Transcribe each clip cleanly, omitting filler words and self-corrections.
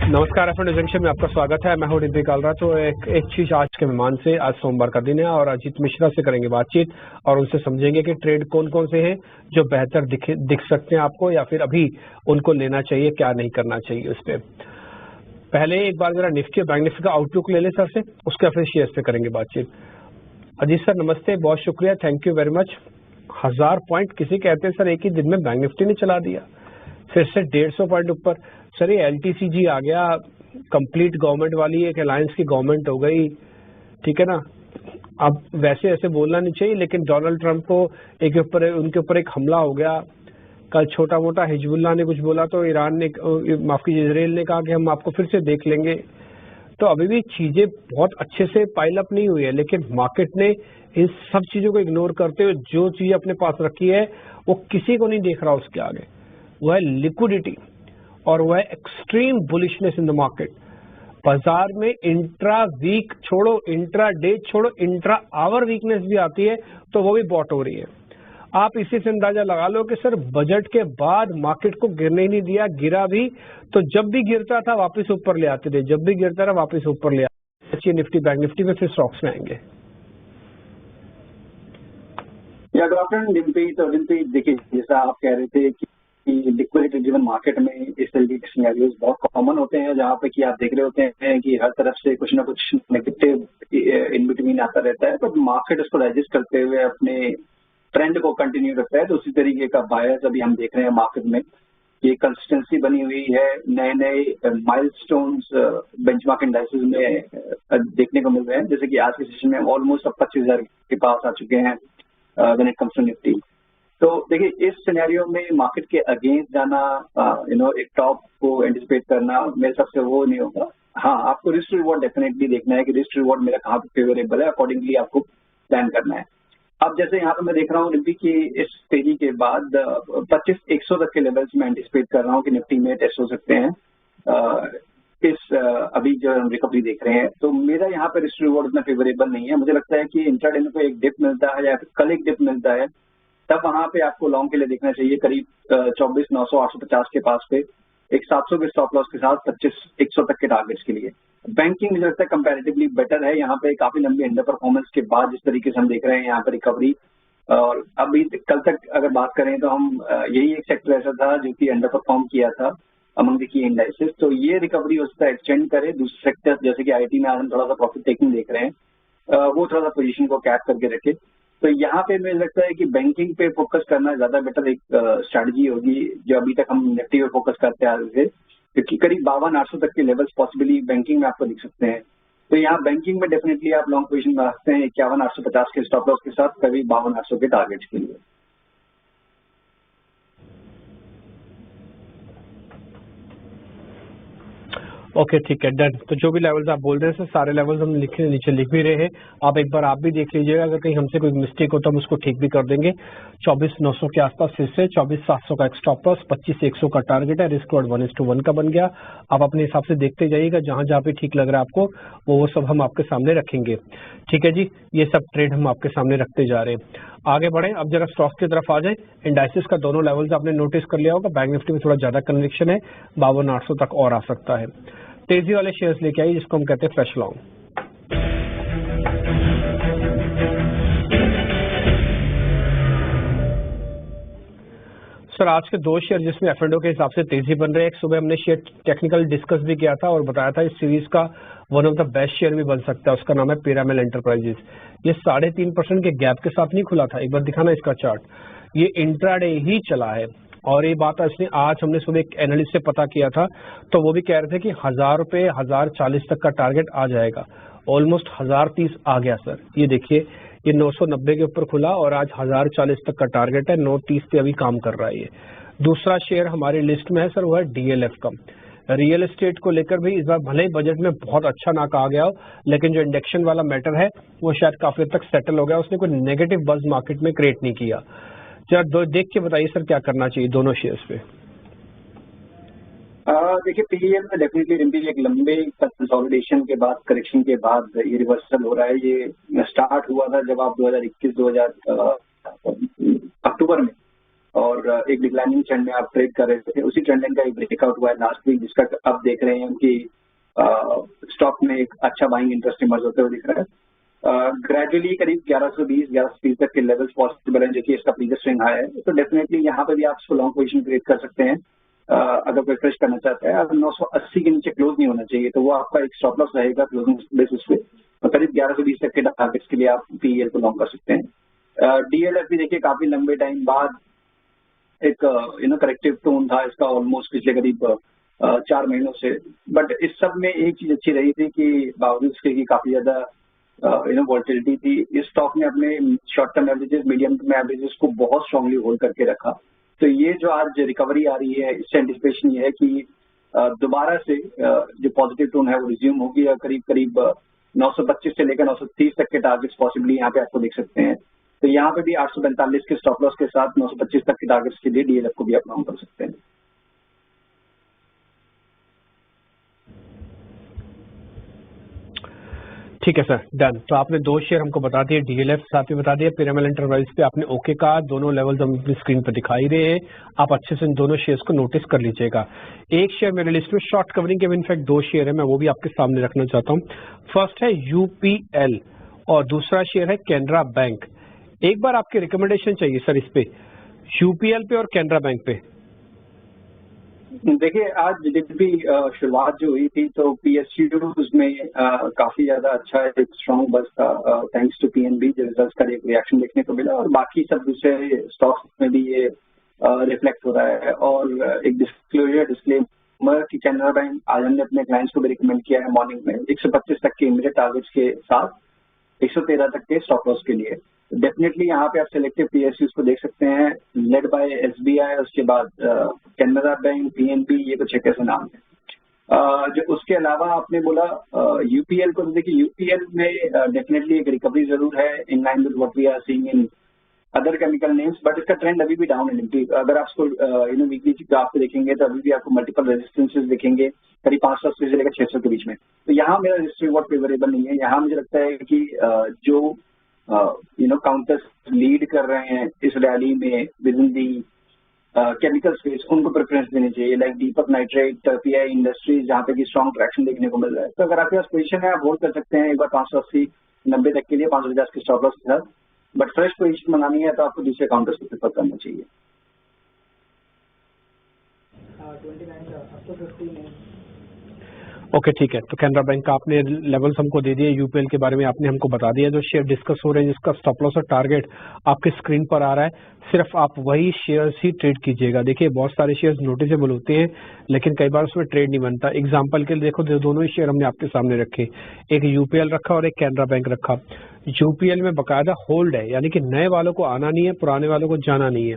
नमस्कार, F junction में आपका स्वागत है। मैं हूं रिद्धि कालरा। तो एक चीज आज के मेहमान से, आज सोमवार का दिन है और अजीत मिश्रा से करेंगे बातचीत और उनसे समझेंगे कि ट्रेड कौन कौन से हैं जो बेहतर दिख सकते हैं आपको, या फिर अभी उनको लेना चाहिए, क्या नहीं करना चाहिए उस पर। पहले एक बार जरा निफ्टी और बैंक निफ्टी का आउटलुक ले लें सर से, उसके फिर शेयर पे करेंगे बातचीत। अजीत सर नमस्ते, बहुत शुक्रिया, thank you very much. 1000 point किसी कहते हैं सर एक ही दिन में बैंक निफ्टी ने चला दिया, फिर से 150 पॉइंट ऊपर। सर ये LTCG आ गया, कंप्लीट गवर्नमेंट वाली एक अलायंस की गवर्नमेंट हो गई, ठीक है ना। अब वैसे ऐसे बोलना नहीं चाहिए, लेकिन डोनाल्ड ट्रंप को उनके ऊपर एक हमला हो गया। कल छोटा मोटा हिजबुल्लाह ने कुछ बोला तो ईरान ने, माफ कीजिए, इजराइल ने कहा कि हम आपको फिर से देख लेंगे। तो अभी भी चीजें बहुत अच्छे से पाइल अप नहीं हुई है, लेकिन मार्केट ने इन सब चीजों को इग्नोर करते हुए जो चीज अपने पास रखी है वो किसी को नहीं देख रहा उसके आगे। वो है लिक्विडिटी और वो है extreme bullishness in the market. बाजार में इंट्रा वीक छोड़ो, इंट्रा डे छोड़ो, इंट्रा आवर वीकनेस भी आती है तो वो भी बॉट हो रही है। आप इसी से अंदाजा लगा लो कि सर बजट के बाद मार्केट को गिरने ही नहीं दिया, गिरा भी तो जब भी गिरता था वापस ऊपर ले आते थे, जब भी गिरता था वापस ऊपर ले आते। अच्छी निफ्टी बैंक निफ्टी में फिर स्टॉक्स में आएंगे। या गुड आफ्टरनून डिम्पी। तो डिम्पी देखिए, जैसा आप कह रहे थे कि लिक्विडिटी ड्रिवन मार्केट में इस तरीके के सिनेरियोज बहुत कॉमन होते हैं, जहाँ पे कि आप देख रहे होते हैं कि हर तरफ से कुछ ना कुछ नेगेटिव इन बिटवीन आता रहता है, तो मार्केट उसको डाइजेस्ट करते हुए अपने ट्रेंड को कंटिन्यू रखता है। तो उसी तरीके का बायस अभी हम देख रहे हैं मार्केट में। ये कंसिस्टेंसी बनी हुई है, नए नए माइलस्टोन्स बेंचमार्क इंडाइसेस में देखने को मिल रहे हैं, जैसे कि आज के सेशन में ऑलमोस्ट अब 25,000 के पास आ चुके हैं when it comes to Nifty. तो देखिए, इस सिनेरियो में मार्केट के अगेंस्ट जाना, एक टॉप को एंटिसिपेट करना मेरे हिसाब से वो नहीं होगा। हाँ, आपको रिस्क रिवॉर्ड डेफिनेटली देखना है कि रिस्क रिवॉर्ड मेरा कहाँ पे फेवरेबल है, अकॉर्डिंगली आपको प्लान करना है। अब जैसे यहाँ पे मैं देख रहा हूँ निफ्टी की इस तेजी के बाद 25,100 तक के लेवल्स में एंटिसिपेट कर रहा हूँ कि निफ्टी में टेस्ट हो सकते हैं अभी जो हम रिकवरी देख रहे हैं। तो मेरा यहाँ पे रिस्क रिवॉर्ड उतना फेवरेबल नहीं है। मुझे लगता है कि इंट्राडे में कोई एक डिप मिलता है या फिर कल एक डिप मिलता है, तब वहां पे आपको लॉन्ग के लिए देखना चाहिए करीब 24,900 850 के पास पे, एक 700 के स्टॉप लॉस के साथ 25,100 तक के टारगेट्स के लिए। बैंकिंग मुझे लगता है कंपैरेटिवली बेटर है यहाँ पे, काफी लंबी अंडर परफॉर्मेंस के बाद जिस तरीके से हम देख रहे हैं यहाँ पे रिकवरी। और अभी कल तक अगर बात करें तो हम यही एक सेक्टर ऐसा था जो कि अंडर परफॉर्म किया था अमंग द की इंडाइसेस। तो ये रिकवरी उसका एक्सटेंड करे। दूसरे सेक्टर जैसे कि IT में आज हम थोड़ा सा प्रॉफिट टेकिंग देख रहे हैं, वो थोड़ा सा पोजीशन को कैप करके रखे। तो यहाँ पे मुझे लगता है कि बैंकिंग पे फोकस करना ज्यादा बेटर एक स्ट्रैटेजी होगी, जो अभी तक हम निफ्टी पे फोकस करते आ रहे थे, क्योंकि करीब 52,800 तक के लेवल्स पॉसिबली बैंकिंग में आपको दिख सकते हैं। तो यहाँ बैंकिंग में डेफिनेटली आप लॉन्ग पोजीशन बना सकते हैं 51,850 के स्टॉप लॉस के साथ, करीब 52,800 के टारगेट्स के लिए। ओके ठीक है, डन। तो जो भी लेवल्स आप बोल रहे हैं सर, सारे लेवल्स हम नीचे लिख भी रहे हैं। आप एक बार आप भी देख लीजिएगा, अगर कहीं हमसे कोई मिस्टेक हो तो हम उसको ठीक भी कर देंगे। 24,900 के आसपास फिर से 24,700 का एक स्टॉप लॉस, 25,100 का टारगेट है। रिस्क रिवॉर्ड 1:1 का बन गया। आप अपने हिसाब से देखते जाइएगा, जहां जहां पे ठीक लग रहा है आपको वो सब हम आपके सामने रखेंगे। ठीक है जी, ये सब ट्रेड हम आपके सामने रखते जा रहे हैं। आगे बढ़े, अब जरा स्टॉक की तरफ आ जाए। इंडाइसिस का दोनों लेवल्स आपने नोटिस कर लिया होगा। बैंक निफ्टी में थोड़ा ज्यादा कन्विक्शन है, 52,800 तक और आ सकता है। तेजी वाले शेयर्स लेके आइए, जिसको हम कहते हैं फ्रेश लॉन्ग। सर आज के दो शेयर जिसमें F&O के हिसाब से तेजी बन रहे हैं। एक सुबह हमने शेयर टेक्निकल डिस्कस भी किया था और बताया था इस सीरीज का one of the best share भी बन सकता है, उसका नाम है पिरामिल एंटरप्राइजेस। ये 3.5% के गैप के साथ नहीं खुला था, एक बार दिखाना इसका चार्ट। ये इंट्राडे ही चला है और ये बात आज हमने सुबह एक एनालिस्ट से पता किया था, तो वो भी कह रहे थे कि 1000 रुपए 1040 तक का टारगेट आ जाएगा। ऑलमोस्ट 1030 आ गया सर। ये देखिए, ये 990 के ऊपर खुला और आज 1040 तक का टारगेट है। 930 पे अभी काम कर रहा है ये। दूसरा शेयर हमारी लिस्ट में है सर, वो है DLF का। रियल एस्टेट को लेकर भी इस बार भले ही बजट में बहुत अच्छा ना कहा गया हो, लेकिन जो इंडेक्शन वाला मैटर है वो शायद काफी हद तक सेटल हो गया। उसने कोई नेगेटिव बज मार्केट में क्रिएट नहीं किया। जरा देख के बताइए सर, क्या करना चाहिए दोनों शेयर्स पे। देखिए, PEL में डेफिनेटली एक लंबे कंसोलिडेशन के बाद, करेक्शन के बाद ये रिवर्सल हो रहा है। ये स्टार्ट हुआ था जब आप 2021-2000 अक्टूबर में और एक डिक्लाइनिंग ट्रेंड में आप ट्रेड कर रहे थे, उसी ट्रेंड लाइन का एक ब्रेकआउट हुआ है लास्ट वीक, जिसका आप देख रहे हैं कि स्टॉक में एक अच्छा बाइंग इंटरेस्ट इमर्ज होते हुए दिख रहा है। ग्रेजुअली करीब 1120 तक के लेवल्स पॉसिबल है, जो कि इसका प्रीवियस स्विंग हाई है। तो डेफिनेटली यहाँ पे भी आप इसको लॉन्ग पोजीशन क्रिएट कर सकते हैं अगर कोई फ्रेश करना चाहता है। अगर 980 के नीचे क्लोज नहीं होना चाहिए तो वो आपका एक स्टॉप लॉस रहेगा क्लोजिंग बेसिस पे। तो करीब 1120 तक के टारगेट्स के लिए आप पीएल को लॉन्ग कर सकते हैं। डीएलएफ भी देखिए काफी लंबे टाइम बाद एक करेक्टिव टोन था इसका, ऑलमोस्ट पिछले करीब 4 महीनों से। बट इस सब में एक चीज अच्छी रही थी कि बावजूद इसके कि काफी ज्यादा वॉल्टिलिटी थी, इस स्टॉक ने अपने short term averages, medium term averages को बहुत स्ट्रांगली होल्ड करके रखा। तो ये जो आज रिकवरी आ रही है, इससे एंटिसिपेशन ये है कि दोबारा से जो पॉजिटिव टोन है वो रिज्यूम होगी और करीब करीब 925 से लेकर 930 तक के टारगेट्स पॉसिबली यहाँ पे आपको देख सकते हैं। तो यहाँ पे भी 845 के स्टॉप लॉस के साथ 925 तक के टारगेट्स के लिए डीएलएफ को भी आप लॉन्ग कर सकते हैं। ठीक है सर, डन। तो आपने 2 शेयर हमको बता दिए, डीएलएफ साथ में बता दिया, पिरामिड इंटरवल्स पे आपने ओके कहा, दोनों लेवल्स हम अपनी स्क्रीन पर दिखाई रहे हैं। आप अच्छे से इन दोनों शेयर्स को नोटिस कर लीजिएगा। एक शेयर मेरे लिस्ट में शॉर्ट कवरिंग के इनफैक्ट 2 शेयर है, मैं वो भी आपके सामने रखना चाहता हूँ। फर्स्ट है यूपीएल और दूसरा शेयर है कैनरा बैंक। एक बार आपकी रिकमेंडेशन चाहिए सर इस पे, यूपीएल पे और कैनरा बैंक पे। देखिए आज जितनी शुरुआत जो हुई थी तो पीएसयूज में काफी ज्यादा अच्छा एक स्ट्रॉन्ग बस था थैंक्स टू पीएनबी, जो रिजल्ट्स का एक रिएक्शन देखने को मिला, और बाकी सब दूसरे स्टॉक्स में भी ये रिफ्लेक्ट हो रहा है। और एक डिस्क्लेमर कि कैनरा बैंक आज हमने अपने क्लाइंट्स को भी रिकमेंड किया है मॉर्निंग में 125 तक के इमीडिएट टारगेट्स के साथ 113 तक के स्टॉप लॉस के लिए। डेफिनेटली यहाँ पे आप सिलेक्टिव पीएसयूज को देख सकते हैं, लेड बाय एसबीआई, उसके बाद कैनरा बैंक, पीएनबी, ये कुछ एक ऐसे नाम है। जो उसके अलावा आपने बोला यूपीएल को, देखिए यूपीएल में डेफिनेटली एक रिकवरी जरूर है in line with what we are seeing in other chemical names, but इसका ट्रेंड अभी भी डाउन है। अगर आप इसको वीकली ग्राफ पे देखेंगे तो अभी भी आपको मल्टीपल रेजिस्टेंसेस दिखेंगे करीब 500 से लेकर 600 के बीच में। तो यहाँ मेरा रिस्क रिवॉर्ड फेवरेबल नहीं है। यहाँ मुझे लगता है कि जो काउंटर्स लीड कर रहे हैं इस रैली में with in the chemical space, उनको प्रेफरेंस देनी चाहिए, लाइक दीपक नाइट्रेट, पीआई इंडस्ट्रीज, जहाँ पे की स्ट्रॉन्ग ट्रैक्शन देखने को मिल रहा है। तो अगर आपके पास पोजीशन है आप होल्ड कर सकते हैं एक बार 580-90 तक के लिए 550 के स्टॉप लॉस के साथ। बट फ्रेश पोजीशन बनानी है तो आपको दूसरे काउंटर्स को प्रेफर करना चाहिए। ओके ठीक है, तो कैनरा बैंक का आपने लेवल्स हमको दे दिए, यूपीएल के बारे में आपने हमको बता दिया। जो शेयर डिस्कस हो रहे हैं जिसका स्टॉप लॉस और टारगेट आपके स्क्रीन पर आ रहा है, सिर्फ आप वही शेयर्स ही ट्रेड कीजिएगा। देखिए बहुत सारे शेयर्स नोटिसेबल होते हैं लेकिन कई बार उसमें ट्रेड नहीं बनता। एग्जांपल के लिए देखो, दोनों ही शेयर हमने आपके सामने रखे, एक यूपीएल रखा और एक कैनरा बैंक रखा। यूपीएल में बकायदा होल्ड है, यानी कि नए वालों को आना नहीं है, पुराने वालों को जाना नहीं है।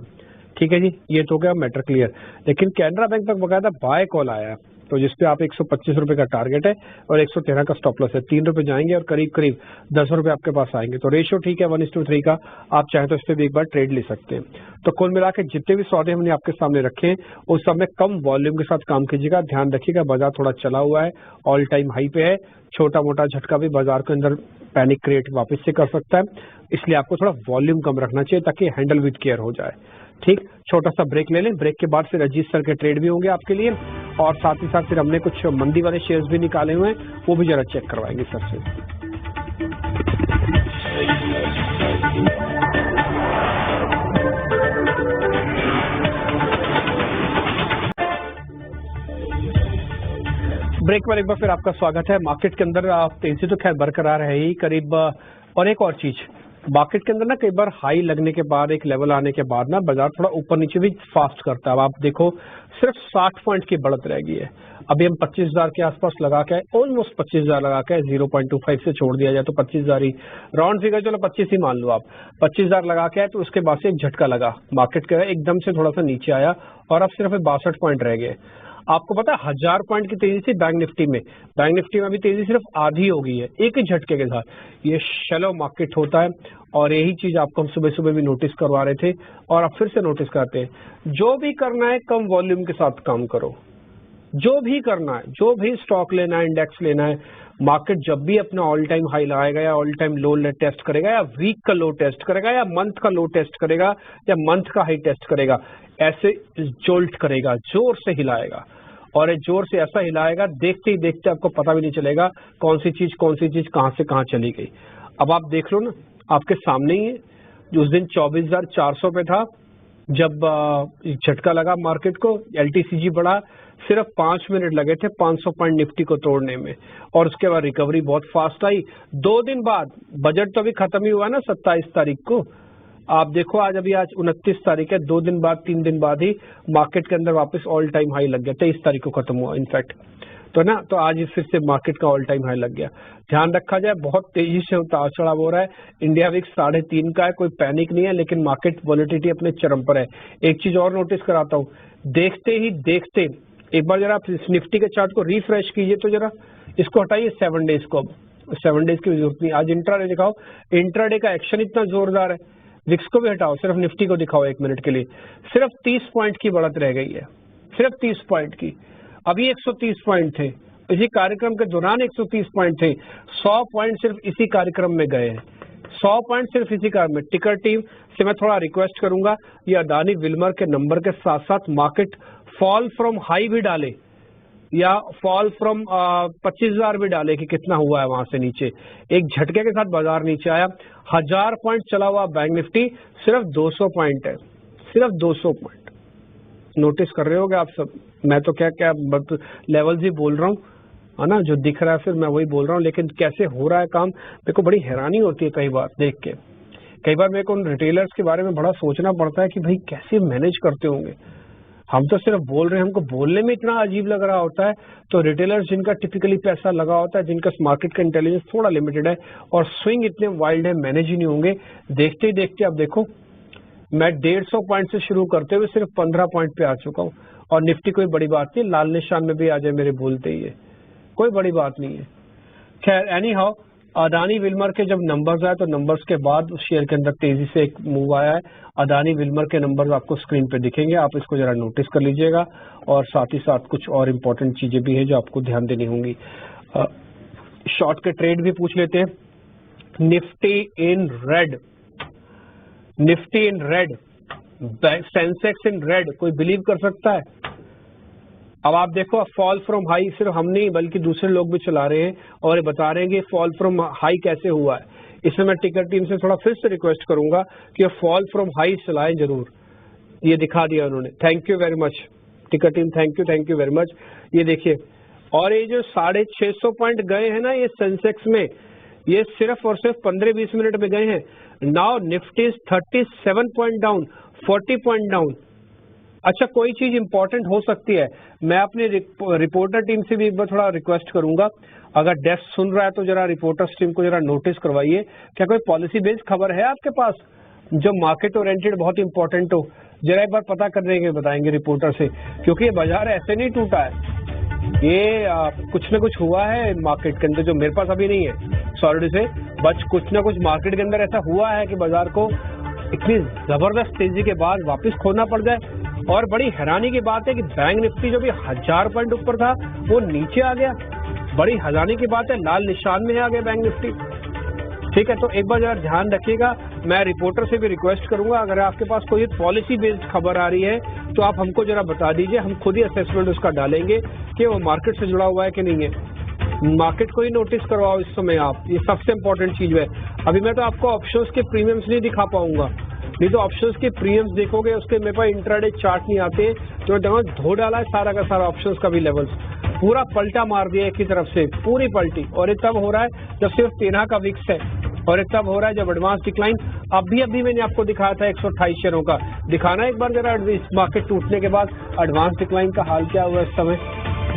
ठीक है जी, ये तो गया मैटर क्लियर। लेकिन कैनरा बैंक पर बकायदा बाय कॉल आया है, तो जिसपे आप 125 रुपए का टारगेट है और 113 का स्टॉप लॉस है, 3 रुपए जाएंगे और करीब करीब 10 रुपए आपके पास आएंगे। तो रेशियो ठीक है 1:3 का, आप चाहे तो इस पे भी एक बार ट्रेड ले सकते हैं। तो कुल मिला के जितने भी सौदे हमने आपके सामने रखे हैं उस सब में कम वॉल्यूम के साथ काम कीजिएगा। ध्यान रखिएगा बाजार थोड़ा चला हुआ है, ऑल टाइम हाई पे है, छोटा मोटा झटका भी बाजार के अंदर पैनिक क्रिएट वापस से कर सकता है, इसलिए आपको थोड़ा वॉल्यूम कम रखना चाहिए ताकि हैंडल विद केयर हो जाए। ठीक, छोटा सा ब्रेक ले लें, ब्रेक के बाद फिर अजीत सर के ट्रेड भी होंगे आपके लिए, और साथ ही साथ फिर हमने कुछ मंदी वाले शेयर्स भी निकाले हुए हैं, वो भी जरा चेक करवाएंगे सर से। ब्रेक पर एक बार फिर आपका स्वागत है। मार्केट के अंदर तेजी तो खैर बरकरार है ही करीब, और एक और चीज, मार्केट के अंदर ना कई बार हाई लगने के बाद, एक लेवल आने के बाद ना बाजार थोड़ा ऊपर नीचे भी फास्ट करता है। अब आप देखो सिर्फ 60 पॉइंट की बढ़त रह गई है। अभी हम 25,000 के आसपास लगा के, ऑलमोस्ट 25,000 लगा के, 0.25 से छोड़ दिया जाए तो 25,000 ही राउंड फिगर, चलो 25 ही मान लो आप, 25,000 लगा के आए तो उसके बाद से एक झटका लगा, मार्केट का एकदम से थोड़ा सा नीचे आया और अब सिर्फ 62 पॉइंट रह गए। आपको पता है 1000 पॉइंट की तेजी से बैंक निफ्टी में अभी तेजी सिर्फ आधी हो गई है एक ही झटके के साथ। ये शैलो मार्केट होता है और यही चीज आपको हम सुबह सुबह भी नोटिस करवा रहे थे और अब फिर से नोटिस करते हैं। जो भी करना है कम वॉल्यूम के साथ काम करो, जो भी करना है, जो भी स्टॉक लेना है, इंडेक्स लेना है, मार्केट जब भी अपना ऑल टाइम हाई लगाएगा या ऑल टाइम लो टेस्ट करेगा या वीक का लो टेस्ट करेगा या मंथ का लो टेस्ट करेगा या मंथ का हाई टेस्ट करेगा, ऐसे जोल्ट करेगा, जोर से हिलाएगा। और ये जोर से ऐसा हिलाएगा, देखते ही देखते आपको पता भी नहीं चलेगा कौन सी चीज कहां से कहां चली गई। अब आप देख लो ना, आपके सामने ही है, उस दिन 24,400 पे था जब झटका लगा मार्केट को, LTCG बढ़ा, सिर्फ 5 मिनट लगे थे 500 पॉइंट निफ्टी को तोड़ने में, और उसके बाद रिकवरी बहुत फास्ट आई। 2 दिन बाद, बजट तो अभी खत्म ही हुआ ना 27 तारीख को, आप देखो आज 29 तारीख है, 2 दिन बाद 3 दिन बाद ही मार्केट के अंदर वापस ऑल टाइम हाई लग गया। 23 तारीख को खत्म हुआ इनफैक्ट, तो आज फिर से मार्केट का ऑल टाइम हाई लग गया। ध्यान रखा जाए, बहुत तेजी से उतार चढ़ाव हो रहा है। इंडिया विक्स 3.5 का है, कोई पैनिक नहीं है, लेकिन मार्केट वॉलेटिलिटी अपने चरम पर है। एक चीज और नोटिस कराता हूँ, देखते ही देखते एक बार जरा आप निफ्टी के चार्ट को रिफ्रेश कीजिए, तो जरा इसको हटाइए 7 डेज को। अब 7 डेज की जरूरत नहीं, आज इंट्राडे दिखाओ। इंट्राडे का एक्शन इतना जोरदार है, विक्स को भी हटाओ, सिर्फ निफ्टी को दिखाओ 1 मिनट के लिए। सिर्फ 30 पॉइंट की बढ़त रह गई है, सिर्फ 30 पॉइंट की। अभी 130 पॉइंट थे, इसी कार्यक्रम के दौरान 130 पॉइंट थे, 100 पॉइंट सिर्फ इसी कार्यक्रम में गए हैं, 100 पॉइंट सिर्फ इसी कार्यक्रम में। टिकर टीम से मैं थोड़ा रिक्वेस्ट करूंगा, ये अदानी विल्मर के नंबर के साथ साथ मार्केट फॉल फ्रॉम हाई भी डाले या फॉल फ्रॉम 25,000 भी डाले कि कितना हुआ है वहां से नीचे। एक झटके के साथ बाजार नीचे आया, 1000 पॉइंट चला हुआ बैंक निफ्टी सिर्फ 200 पॉइंट है, सिर्फ 200 पॉइंट। नोटिस कर रहे होगे आप सब, मैं तो क्या लेवल्स ही बोल रहा हूँ, है ना, जो दिख रहा है फिर मैं वही बोल रहा हूँ, लेकिन कैसे हो रहा है काम मेरे को बड़ी हैरानी होती है कई बार देख के। कई बार मेरे को उन रिटेलर्स के बारे में बड़ा सोचना पड़ता है कि भाई कैसे मैनेज करते होंगे। हम तो सिर्फ बोल रहे हैं, हमको बोलने में इतना अजीब लग रहा होता है, तो रिटेलर्स जिनका टिपिकली पैसा लगा होता है, जिनका मार्केट का इंटेलिजेंस थोड़ा लिमिटेड है और स्विंग इतने वाइल्ड है, मैनेज ही नहीं होंगे। देखते ही देखते अब देखो, मैं 150 पॉइंट से शुरू करते हुए सिर्फ 15 पॉइंट पे आ चुका हूँ, और निफ्टी कोई बड़ी बात नहीं, लाल निशान में भी आ जाए मेरे बोलते ही है, कोई बड़ी बात नहीं है। खैर एनी हाउ, अदानी विल्मर के जब नंबर्स आए तो नंबर्स के बाद शेयर के अंदर तेजी से एक मूव आया है। अदानी विल्मर के नंबर्स आपको स्क्रीन पे दिखेंगे, आप इसको जरा नोटिस कर लीजिएगा, और साथ ही साथ कुछ और इम्पोर्टेंट चीजें भी हैं जो आपको ध्यान देनी होंगी। शॉर्ट के ट्रेड भी पूछ लेते हैं। Nifty in red, Nifty in red, Sensex in red, कोई बिलीव कर सकता है? अब आप देखो, फॉल फ्रॉम हाई सिर्फ हम नहीं बल्कि दूसरे लोग भी चला रहे हैं और ये बता रहे हैं कि फॉल फ्रॉम हाई कैसे हुआ है। इसमें मैं टिकर टीम से थोड़ा फिर से रिक्वेस्ट करूंगा कि फॉल फ्रॉम हाई चलाएं जरूर। ये दिखा दिया उन्होंने, थैंक यू वेरी मच टिकर team, thank you very much. ये देखिए, और ये जो 650 पॉइंट गए हैं ना ये सेंसेक्स में, ये सिर्फ और सिर्फ 15-20 मिनट में गए हैं। Now Nifty is 37 point down, 40 point down. अच्छा, कोई चीज इंपॉर्टेंट हो सकती है, मैं अपनी रिपोर्टर टीम से भी एक बार थोड़ा रिक्वेस्ट करूंगा, अगर डेस्क सुन रहा है तो जरा रिपोर्टर्स टीम को जरा नोटिस करवाइए, क्या कोई पॉलिसी बेस्ड खबर है आपके पास जो मार्केट ओरिएंटेड बहुत इंपॉर्टेंट हो? जरा एक बार पता करने के बताएंगे रिपोर्टर से, क्योंकि ये बाजार ऐसे नहीं टूटा है, ये कुछ न कुछ हुआ है मार्केट के अंदर जो मेरे पास अभी नहीं है सॉलिड से, बस कुछ न कुछ मार्केट के अंदर ऐसा हुआ है कि बाजार को इतनी जबरदस्त तेजी के बाद वापस खोना पड़ जाए। और बड़ी हैरानी की बात है कि बैंक निफ्टी जो भी 1000 पॉइंट ऊपर था वो नीचे आ गया, बड़ी हैरानी की बात है, लाल निशान में आ गया बैंक निफ्टी। ठीक है, तो एक बार जरा ध्यान रखिएगा। मैं रिपोर्टर से भी रिक्वेस्ट करूंगा, अगर आपके पास कोई पॉलिसी बेस्ड खबर आ रही है तो आप हमको जरा बता दीजिए, हम खुद ही असेसमेंट उसका डालेंगे कि वो मार्केट से जुड़ा हुआ है कि नहीं है। मार्केट को ही नोटिस करवाओ इस समय आप, ये सबसे इंपॉर्टेंट चीज है। अभी मैं तो आपको ऑप्शंस के प्रीमियम्स नहीं दिखा पाऊंगा, नहीं तो ऑप्शंस के प्रीमियम्स देखोगे उसके मेरे पास इंट्राडे चार्ट नहीं आते, तो धो डाला है सारा का सारा ऑप्शंस का भी लेवल्स, पूरा पलटा मार दिया एक ही तरफ से, पूरी पलटी। और ये तब हो रहा है जब सिर्फ 13 का विक्स है, और ये तब हो रहा है जब एडवांस डिक्लाइन अभी मैंने आपको दिखाया था 128 शेयरों का। दिखाना एक बार जरा इस मार्केट टूटने के बाद एडवांस डिक्लाइन का हाल क्या हुआ इस समय,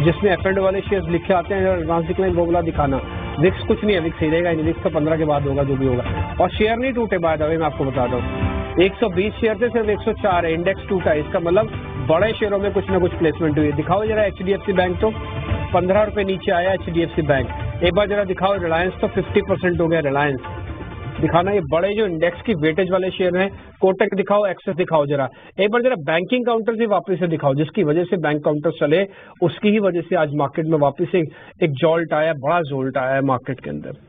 जिसमें एफ&ड वाले शेयर्स लिखे आते हैं एडवांस डिक्लाइन, वो बोला दिखाना। विक्स कुछ नहीं है, विक्स हिलेगा ही नहीं, विक्स तो 15 के बाद होगा जो भी होगा। और शेयर नहीं टूटे बाय द वे, मैं आपको बता दूं 120 शेयर थे, सिर्फ 104 है, इंडेक्स टूटा है, इसका मतलब बड़े शेयरों में कुछ ना कुछ प्लेसमेंट हुई है। दिखाओ जरा HDFC बैंक, तो 15 रुपए नीचे आया HDFC बैंक। एक बार जरा दिखाओ रिलायंस, तो 50% हो गया रिलायंस, दिखाना। ये बड़े जो इंडेक्स की वेटेज वाले शेयर हैं, कोटक दिखाओ, एक्सेस दिखाओ जरा, एक बार जरा बैंकिंग काउंटर से वापस से दिखाओ, जिसकी वजह से बैंक काउंटर चले, उसकी ही वजह से आज मार्केट में वापस एक जॉल्ट आया, बड़ा जॉल्ट आया है मार्केट के अंदर।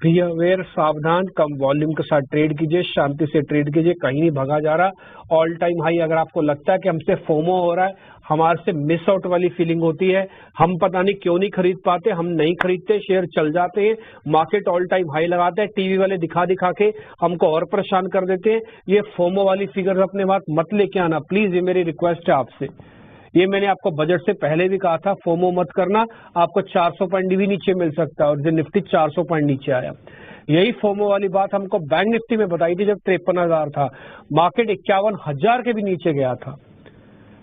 बी अवेयर, सावधान, कम वॉल्यूम के साथ ट्रेड कीजिए, शांति से ट्रेड कीजिए, कहीं नहीं भागा जा रहा। ऑल टाइम हाई अगर आपको लगता है कि हमसे फोमो हो रहा है, हमारे से मिस आउट वाली फीलिंग होती है, हम पता नहीं क्यों नहीं खरीद पाते, हम नहीं खरीदते, शेयर चल जाते हैं, मार्केट ऑल टाइम हाई लगाते हैं, टीवी वाले दिखा दिखा के हमको और परेशान कर देते हैं, ये फोमो वाली फिगर्स अपने बात मत लेके आना प्लीज, ये मेरी रिक्वेस्ट है आपसे। ये मैंने आपको बजट से पहले भी कहा था, फोमो मत करना, आपको 400 पॉइंट भी नीचे मिल सकता है, और जो निफ्टी 400 पॉइंट नीचे आया। यही फोमो वाली बात हमको बैंक निफ्टी में बताई थी जब 53,000 था, मार्केट 51,000 के भी नीचे गया था।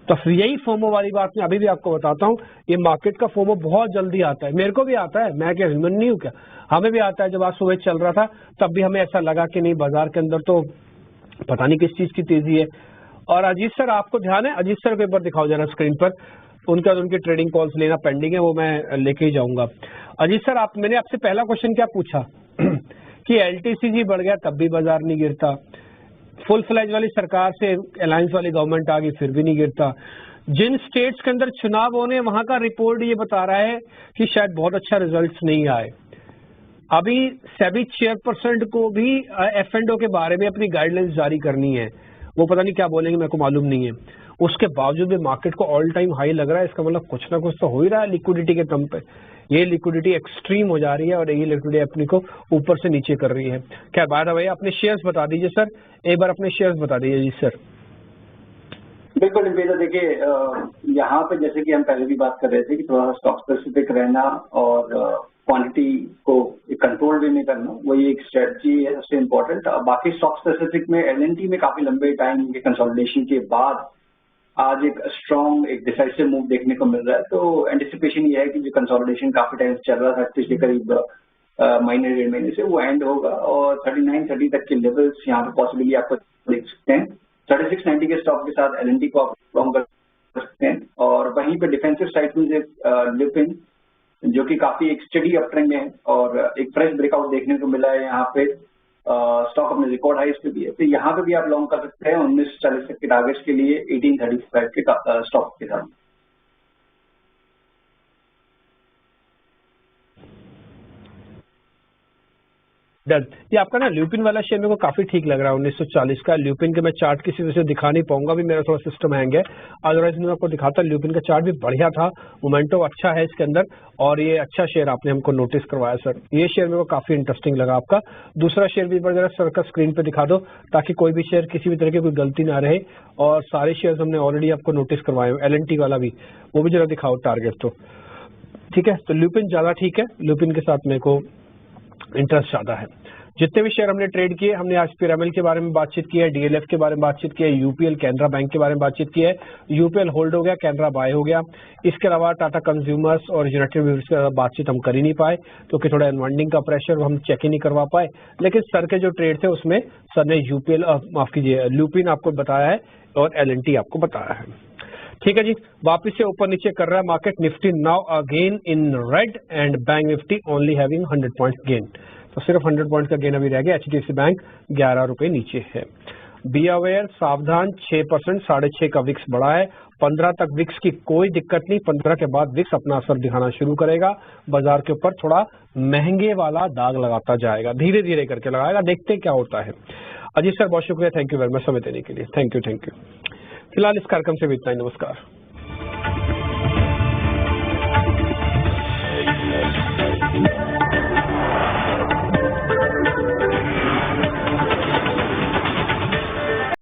तो फिर यही फोमो वाली बात मैं अभी भी आपको बताता हूँ, ये मार्केट का फोमो बहुत जल्दी आता है, मेरे को भी आता है, मैं क्या ह्यूमन नहीं हूँ क्या, हमें भी आता है। जब आज सुबह चल रहा था तब भी हमें ऐसा लगा कि नहीं बाजार के अंदर तो पता नहीं किस चीज की तेजी है। और अजीत सर आपको ध्यान है, अजीत सर को एक बार दिखाओ जरा स्क्रीन पर, उनकी ट्रेडिंग कॉल्स लेना पेंडिंग है, वो मैं लेके ही जाऊंगा। अजीत सर मैंने आपसे पहला क्वेश्चन क्या पूछा कि एलटीसीजी बढ़ गया तब भी बाजार नहीं गिरता, फुल फ्लैज वाली सरकार से अलायंस वाली गवर्नमेंट आ गई फिर भी नहीं गिरता, जिन स्टेट्स के अंदर चुनाव होने वहां का रिपोर्ट ये बता रहा है कि शायद बहुत अच्छा रिजल्ट नहीं आए। अभी सेबी चेयरपर्सन को भी F&O के बारे में अपनी गाइडलाइंस जारी करनी है, वो पता नहीं क्या बोलेंगे, मेरे को मालूम नहीं है। उसके बावजूद भी मार्केट को ऑल टाइम हाई लग रहा है, इसका मतलब कुछ ना कुछ तो हो ही रहा है लिक्विडिटी के दम पे। ये लिक्विडिटी एक्सट्रीम हो जा रही है और ये लिक्विडिटी अपनी को ऊपर से नीचे कर रही है। क्या बात है भैया, अपने शेयर्स बता दीजिए सर, एक बार अपने शेयर्स बता दीजिए जी सर। बिल्कुल निवेदा, देखिए यहाँ पे जैसे कि हम पहले भी बात कर रहे थे कि थोड़ा स्टॉक स्पेसिफिक रहना और क्वांटिटी को कंट्रोल वे में करना, वही एक स्ट्रेटजी है सबसे इम्पोर्टेंट। बाकी स्टॉक स्पेसिफिक में एलएनटी में काफी लंबे टाइम के कंसोलिडेशन के बाद आज एक स्ट्रॉन्ग एक डिसाइसिव मूव देखने को मिल रहा है। तो एंटिसिपेशन ये है कि जो कंसोलिडेशन काफी टाइम चल रहा था पिछले करीब महीने 1.5 महीने से, वो एंड होगा और 39-30 तक के लेवल्स यहाँ पे पॉसिबली आपको देख सकते हैं। 3690 के स्टॉक के साथ एलएनटी को आप लॉन्ग कर सकते हैं। और वहीं पे डिफेंसिव साइड में लुपिन जो कि काफी एक स्टडी अपट्रेंड है और एक फ्रेश ब्रेकआउट देखने को मिला है यहाँ पे, स्टॉक अपने रिकॉर्ड हाइस पे भी है, तो यहाँ पे भी आप लॉन्ग कर सकते हैं 1940 तक के टारगेट्स के लिए 1835 के स्टॉक के साथ। डन। ये आपका ना ल्यूपिन वाला शेयर मेरे को काफी ठीक लग रहा है, 1940 का। ल्यूपिन के मैं चार्ट किसी वजह से दिखा नहीं पाऊंगा, भी मेरा थोड़ा सिस्टम हैंग है, अदरवाइज मैं आपको दिखाता। ल्यूपिन का चार्ट भी बढ़िया था, मोमेंटो अच्छा है इसके अंदर, और ये अच्छा शेयर आपने हमको नोटिस करवाया सर। ये शेयर मेरे को काफी इंटरेस्टिंग लगा आपका। दूसरा शेयर भी जरा सर का स्क्रीन पे दिखा दो, ताकि कोई भी शेयर किसी भी तरह की कोई गलती ना रहे। और सारे शेयर हमने ऑलरेडी आपको नोटिस करवाए, एलएनटी वाला भी, वो भी जरा दिखाओ टारगेट तो। ठीक है, तो ल्यूपिन ज्यादा ठीक है, ल्यूपिन के साथ मेरे को इंटरेस्ट ज्यादा है। जितने भी शेयर हमने ट्रेड किए, हमने आज पिरामिल के बारे में बातचीत की है, डीएलएफ के बारे में बातचीत की है, यूपीएल कैनरा बैंक के बारे में बातचीत की है। यूपीएल होल्ड हो गया, कैनरा बाय हो गया। इसके अलावा टाटा कंज्यूमर्स और यूनाइटेड ब्रेवरीज की बातचीत हम कर ही नहीं पाए, क्योंकि थोड़ा अनवाइंडिंग का प्रेशर हम चेक ही नहीं करवा पाए। लेकिन सर के जो ट्रेड थे उसमें सर ने यूपीएल माफ कीजिए ल्यूपिन आपको बताया है और एलएनटी आपको बताया है। ठीक है जी, वापिस से ऊपर नीचे कर रहा है market. Nifty now again in red and bank Nifty only having 100 point gain, तो सिर्फ 100 पॉइंट का गेन अभी रह गया। एचडीएफसी बैंक 11 रुपए नीचे है। बी अवेयर, सावधान, 6%, 6.5 का विक्स बढ़ा है। 15 तक विक्स की कोई दिक्कत नहीं, 15 के बाद विक्स अपना असर दिखाना शुरू करेगा, बाजार के ऊपर थोड़ा महंगे वाला दाग लगाता जाएगा, धीरे धीरे करके लगाएगा, देखते क्या होता है। अजीत सर बहुत शुक्रिया, थैंक यू वेरी मच समय देने के लिए, थैंक यू। फिलहाल इस कार्यक्रम से भी इतना ही, नमस्कार।